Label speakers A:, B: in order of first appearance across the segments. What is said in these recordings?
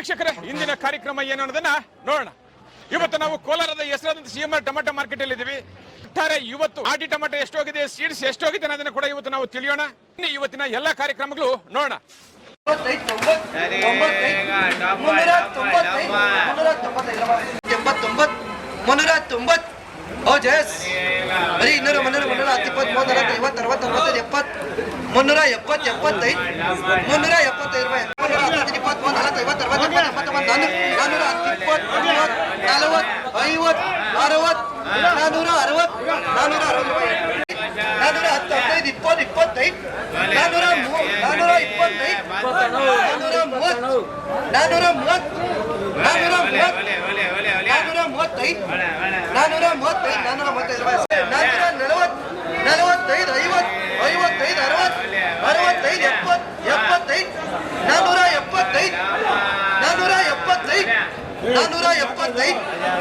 A: ವೀಕ್ಷಕರೇ, ಇಂದಿನ ಕಾರ್ಯಕ್ರಮ ಏನು ಅನ್ನೋದನ್ನ ನೋಡೋಣ. ಇವತ್ತು ನಾವು ಕೋಲಾರದ ಹೆಸರಾದಂತ ಸಿಎಂಆರ್ ಟೊಮೆಟೊ ಮಾರ್ಕೆಟ್ ಅಲ್ಲಿ ಇದ್ದೀವಿ. ಒಟ್ಟಾರೆ ಇವತ್ತು ಆಟಿ ಟೊಮೆಟೊ ಎಷ್ಟೋಗಿದೆ, ಸೀಡ್ಸ್ ಎಷ್ಟೋಗಿದೆ ಅನ್ನೋದನ್ನ ಕೂಡ ಇವತ್ತು ನಾವು ತಿಳಿಯೋಣ. ಇವತ್ತಿನ ಎಲ್ಲಾ ಕಾರ್ಯಕ್ರಮಗಳು ನೋಡೋಣ.
B: ಬರೀ 200 300 410 30 40 50 60 70 80 370 375 ರೂಪಾಯಿ 20 30 40 50 60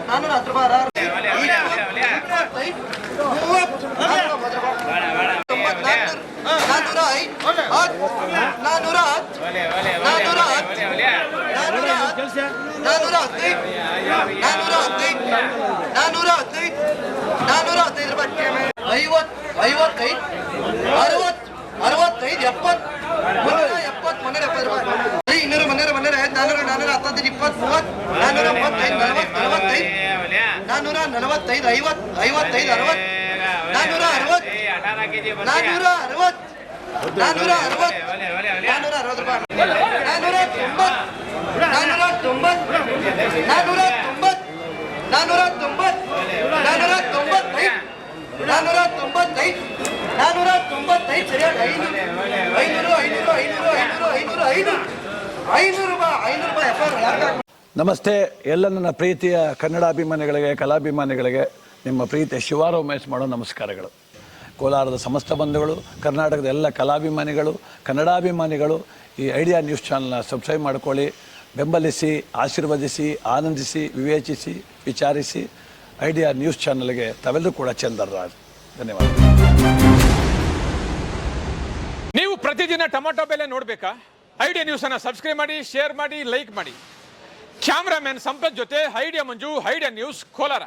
B: 70
C: ನಮಸ್ತೆ ಎಲ್ಲ ನನ್ನ ಪ್ರೀತಿಯ ಕನ್ನಡಾಭಿಮಾನಿಗಳಿಗೆ, ಕಲಾಭಿಮಾನಿಗಳಿಗೆ ನಿಮ್ಮ ಪ್ರೀತಿಯ ಶಿವಾರಾವ್ ಉಮೇಶ್ ಮಾಡೋ ನಮಸ್ಕಾರಗಳು. ಕೋಲಾರದ ಸಮಸ್ತ ಬಂಧುಗಳು, ಕರ್ನಾಟಕದ ಎಲ್ಲ ಕಲಾಭಿಮಾನಿಗಳು, ಕನ್ನಡಾಭಿಮಾನಿಗಳು ಈ ಐಡಿಯಾ ನ್ಯೂಸ್ ಚಾನಲ್ನ ಸಬ್ಸ್ಕ್ರೈಬ್ ಮಾಡ್ಕೊಳ್ಳಿ, ಬೆಂಬಲಿಸಿ, ಆಶೀರ್ವದಿಸಿ, ಆನಂದಿಸಿ, ವಿವೇಚಿಸಿ, ವಿಚಾರಿಸಿ. ಐಡಿಯಾ ನ್ಯೂಸ್ ಚಾನಲ್ಗೆ ತಾವೆಲ್ಲರೂ ಕೂಡ ಚಂದರ್ರಾಜ್. ಧನ್ಯವಾದ.
A: ನೀವು ಪ್ರತಿದಿನ ಟೊಮೆಟೊ ಬೆಲೆ ನೋಡ್ಬೇಕಾ? ಐಡಿಯಾ ನ್ಯೂಸ್ ಅನ್ನ ಸಬ್ಸ್ಕ್ರೈಬ್ ಮಾಡಿ, ಶೇರ್ ಮಾಡಿ, ಲೈಕ್ ಮಾಡಿ. ಕ್ಯಾಮರಾಮನ್ ಸಂಪತ್ ಜೊತೆ ಐಡಿಯಾ ಮಂಜು, ಐಡಿಯಾ ನ್ಯೂಸ್ ಕೋಲಾರ.